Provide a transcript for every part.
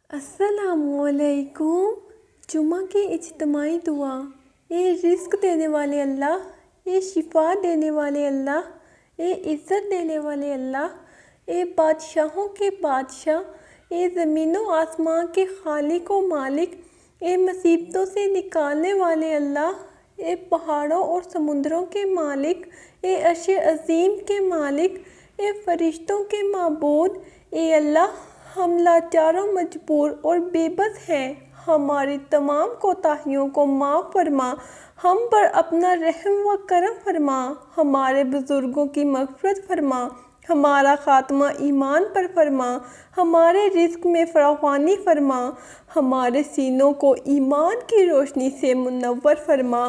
السلام علیکم۔ جمعہ کی اجتماعی دعا۔ اے رزق دینے والے اللہ، اے شفا دینے والے اللہ، اے عزت دینے والے اللہ، اے بادشاہوں کے بادشاہ، اے زمین و آسمان کے خالق و مالک، اے مصیبتوں سے نکالنے والے اللہ، اے پہاڑوں اور سمندروں کے مالک، اے عرش عظیم کے مالک، اے فرشتوں کے معبود، اے اللہ ہم لاچار و مجبور اور بے بس ہیں، ہماری تمام کوتاہیوں کو معاف فرما، ہم پر اپنا رحم و کرم فرما، ہمارے بزرگوں کی مغفرت فرما، ہمارا خاتمہ ایمان پر فرما، ہمارے رزق میں فراوانی فرما، ہمارے سینوں کو ایمان کی روشنی سے منور فرما،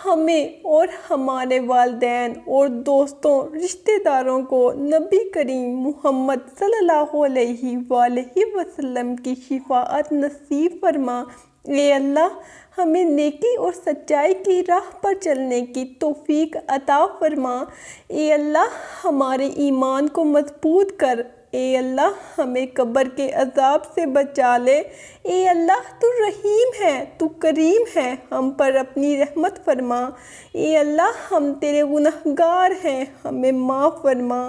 ہمیں اور ہمارے والدین اور دوستوں رشتہ داروں کو نبی کریم محمد صلی اللہ علیہ وآلہ وسلم کی شفاعت نصیب فرما۔ اے اللہ ہمیں نیکی اور سچائی کی راہ پر چلنے کی توفیق عطا فرما۔ اے اللہ ہمارے ایمان کو مضبوط کر۔ اے اللہ ہمیں قبر کے عذاب سے بچا لے۔ اے اللہ تو رحیم ہے، تو کریم ہے، ہم پر اپنی رحمت فرما۔ اے اللہ ہم تیرے گنہگار ہیں، ہمیں معاف فرما۔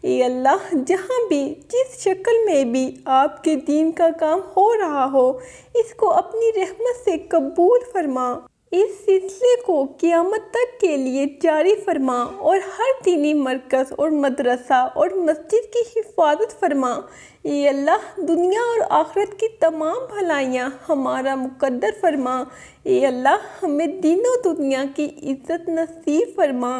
اے اللہ جہاں بھی جس شکل میں بھی آپ کے دین کا کام ہو رہا ہو، اس کو اپنی رحمت سے قبول فرما۔ اس سلسلے کو قیامت تک کے لیے جاری فرما اور ہر دینی مرکز اور مدرسہ اور مسجد کی حفاظت فرما۔ اے اللہ دنیا اور آخرت کی تمام بھلائیاں ہمارا مقدر فرما۔ اے اللہ ہمیں دین و دنیا کی عزت نصیب فرما۔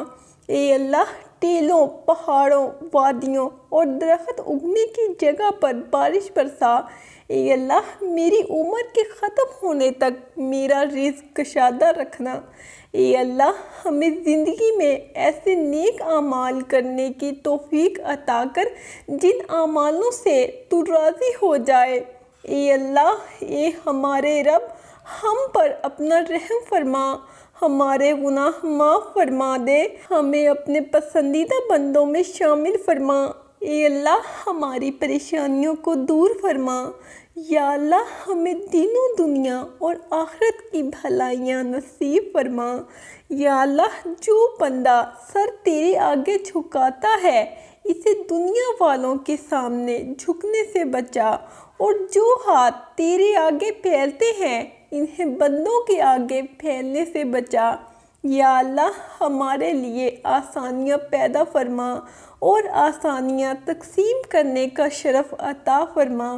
اے اللہ ٹیلوں، پہاڑوں، وادیوں اور درخت اگنے کی جگہ پر بارش برسا۔ اے اللہ میری عمر کے ختم ہونے تک میرا رزق کشادہ رکھنا۔ اے اللہ ہمیں زندگی میں ایسے نیک اعمال کرنے کی توفیق عطا کر جن اعمالوں سے تو راضی ہو جائے۔ اے اللہ اے ہمارے رب ہم پر اپنا رحم فرما، ہمارے گناہ معاف فرما دے، ہمیں اپنے پسندیدہ بندوں میں شامل فرما۔ اے اللہ ہماری پریشانیوں کو دور فرما۔ یا اللہ ہمیں دین و دنیا اور آخرت کی بھلائیاں نصیب فرما۔ یا اللہ جو بندہ سر تیرے آگے جھکاتا ہے اسے دنیا والوں کے سامنے جھکنے سے بچا، اور جو ہاتھ تیرے آگے پھیلتے ہیں انہیں بندوں کے آگے پھیلنے سے بچا۔ یا اللہ ہمارے لیے آسانیاں پیدا فرما اور آسانیاں تقسیم کرنے کا شرف عطا فرما۔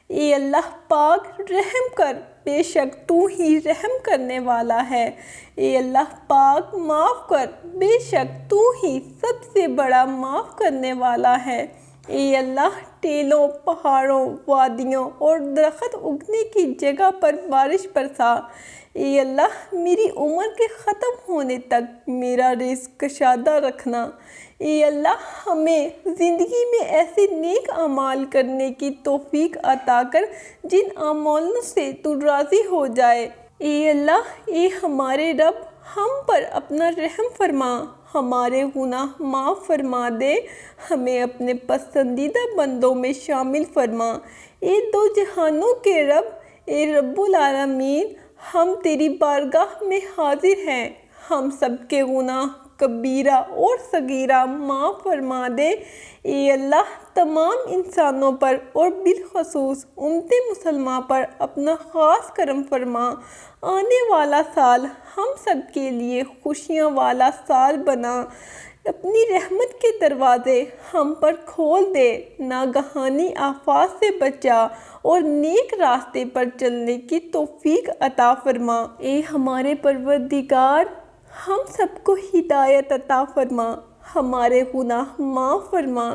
اے اللہ پاک رحم کر، بے شک تو ہی رحم کرنے والا ہے۔ اے اللہ پاک معاف کر، بے شک تو ہی سب سے بڑا معاف کرنے والا ہے۔ اے اللہ ٹیلوں، پہاڑوں، وادیوں اور درخت اگنے کی جگہ پر بارش برسا۔ اے اللہ میری عمر کے ختم ہونے تک میرا رزق کشادہ رکھنا۔ اے اللہ ہمیں زندگی میں ایسے نیک اعمال کرنے کی توفیق عطا کر جن اعمالوں سے تو راضی ہو جائے۔ اے اللہ اے ہمارے رب ہم پر اپنا رحم فرما، ہمارے گناہ معاف فرما دے، ہمیں اپنے پسندیدہ بندوں میں شامل فرما۔ اے دو جہانوں کے رب، اے رب العالمین ہم تیری بارگاہ میں حاضر ہیں، ہم سب کے گناہ کبیرہ اور صغیرہ معاف فرما دے۔ اے اللہ تمام انسانوں پر اور بالخصوص امت مسلمہ پر اپنا خاص کرم فرما۔ آنے والا سال ہم سب کے لیے خوشیاں والا سال بنا، اپنی رحمت کے دروازے ہم پر کھول دے، ناگہانی آفات سے بچا اور نیک راستے پر چلنے کی توفیق عطا فرما۔ اے ہمارے پروردگار ہم سب کو ہدایت عطا فرما، ہمارے گناہ معاف فرما،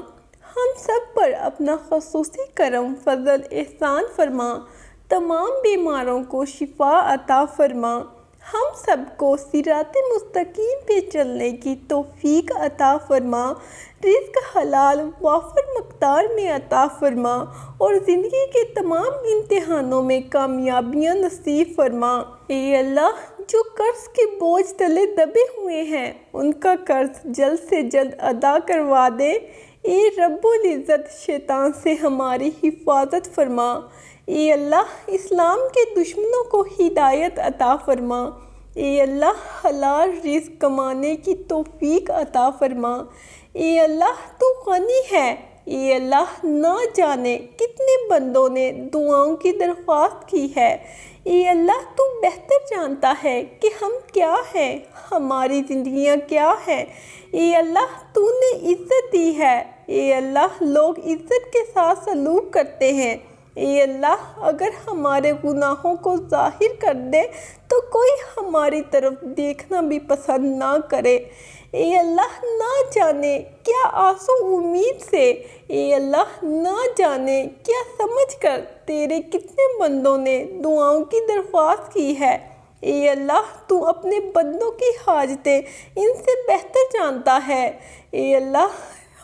ہم سب پر اپنا خصوصی کرم فضل احسان فرما، تمام بیماروں کو شفا عطا فرما، ہم سب کو صراط مستقیم پہ چلنے کی توفیق عطا فرما، رزق حلال وافر مقدار میں عطا فرما اور زندگی کے تمام امتحانوں میں کامیابیاں نصیب فرما۔ اے اللہ جو قرض کے بوجھ تلے دبے ہوئے ہیں ان کا قرض جلد سے جلد ادا کروا دے۔ اے رب العزت شیطان سے ہماری حفاظت فرما۔ اے اللہ اسلام کے دشمنوں کو ہدایت عطا فرما۔ اے اللہ حلال رزق کمانے کی توفیق عطا فرما۔ اے اللہ تو غنی ہے۔ اے اللہ نہ جانے کتنے بندوں نے دعاؤں کی درخواست کی ہے۔ اے اللہ تو بہتر جانتا ہے کہ ہم کیا ہیں، ہماری زندگیاں کیا ہیں۔ اے اللہ تو نے عزت دی ہے۔ اے اللہ لوگ عزت کے ساتھ سلوک کرتے ہیں۔ اے اللہ اگر ہمارے گناہوں کو ظاہر کر دے تو کوئی ہماری طرف دیکھنا بھی پسند نہ کرے۔ اے اللہ نہ جانے کیا آس و امید سے، اے اللہ نہ جانے کیا سمجھ کر تیرے کتنے بندوں نے دعاؤں کی درخواست کی ہے۔ اے اللہ تو اپنے بندوں کی حاجتیں ان سے بہتر جانتا ہے۔ اے اللہ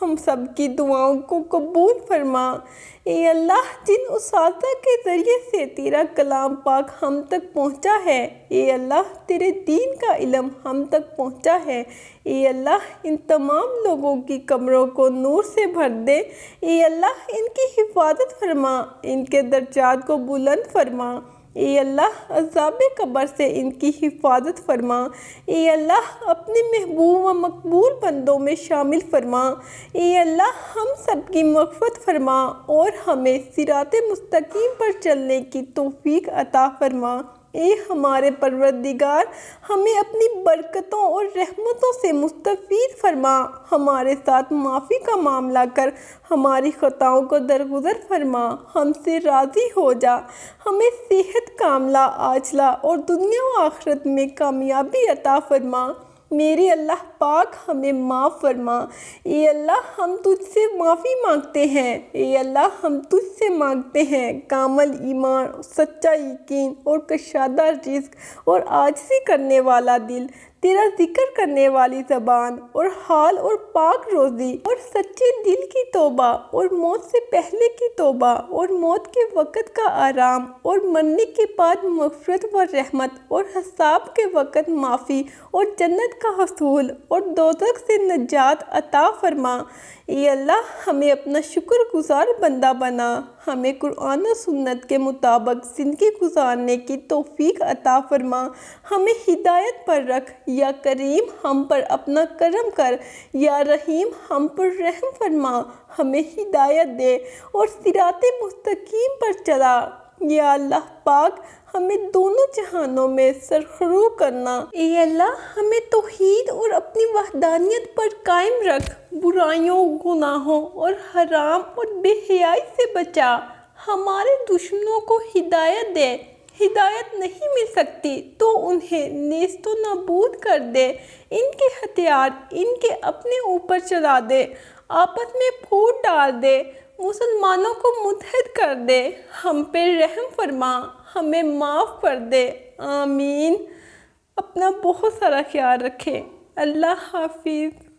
ہم سب کی دعاؤں کو قبول فرما۔ اے اللہ جن اساتذہ کے ذریعے سے تیرا کلام پاک ہم تک پہنچا ہے، اے اللہ تیرے دین کا علم ہم تک پہنچا ہے، اے اللہ ان تمام لوگوں کی قبروں کو نور سے بھر دے۔ اے اللہ ان کی حفاظت فرما، ان کے درجات کو بلند فرما۔ اے اللہ عذاب قبر سے ان کی حفاظت فرما۔ اے اللہ اپنے محبوب و مقبول بندوں میں شامل فرما۔ اے اللہ ہم سب کی مغفرت فرما اور ہمیں صراط مستقیم پر چلنے کی توفیق عطا فرما۔ اے ہمارے پروردگار ہمیں اپنی برکتوں اور رحمتوں سے مستفید فرما، ہمارے ساتھ معافی کا معاملہ کر ہماری خطاؤں کو درگزر فرما، ہم سے راضی ہو جا، ہمیں صحت کاملہ عاجلہ اور دنیا و آخرت میں کامیابی عطا فرما۔ میرے اللہ پاک ہمیں معاف فرما۔ اے اللہ ہم تجھ سے معافی مانگتے ہیں۔ اے اللہ ہم تجھ سے مانگتے ہیں کامل ایمان، سچا یقین اور کشادہ رزق اور عاجزی کرنے والا دل، تیرا ذکر کرنے والی زبان اور حال اور پاک روزی اور سچے دل کی توبہ اور موت سے پہلے کی توبہ اور موت کے وقت کا آرام اور مرنے کے بعد مغفرت و رحمت اور حساب کے وقت معافی اور جنت کا حصول اور دوزخ سے نجات عطا فرما۔ اے اللہ ہمیں اپنا شکر گزار بندہ بنا، ہمیں قرآن و سنت کے مطابق زندگی گزارنے کی توفیق عطا فرما، ہمیں ہدایت پر رکھ۔ یا کریم ہم پر اپنا کرم کر، یا رحیم ہم پر رحم فرما، ہمیں ہدایت دے اور صراط مستقیم پر چلا۔ یا اللہ پاک ہمیں دونوں جہانوں میں سرخرو کرنا۔ اے اللہ ہمیں توحید اور اپنی وحدانیت پر قائم رکھ، برائیوں، گناہوں اور حرام اور بے حیائی سے بچا، ہمارے دشمنوں کو ہدایت دے، ہدایت نہیں مل سکتی تو انہیں نیست و نابود کر دے، ان کے ہتھیار ان کے اپنے اوپر چلا دے، آپس میں پھوٹ ڈال دے، مسلمانوں کو متحد کر دے، ہم پہ رحم فرما، ہمیں معاف کر دے، آمین۔ اپنا بہت سارا خیال رکھیں۔ اللہ حافظ۔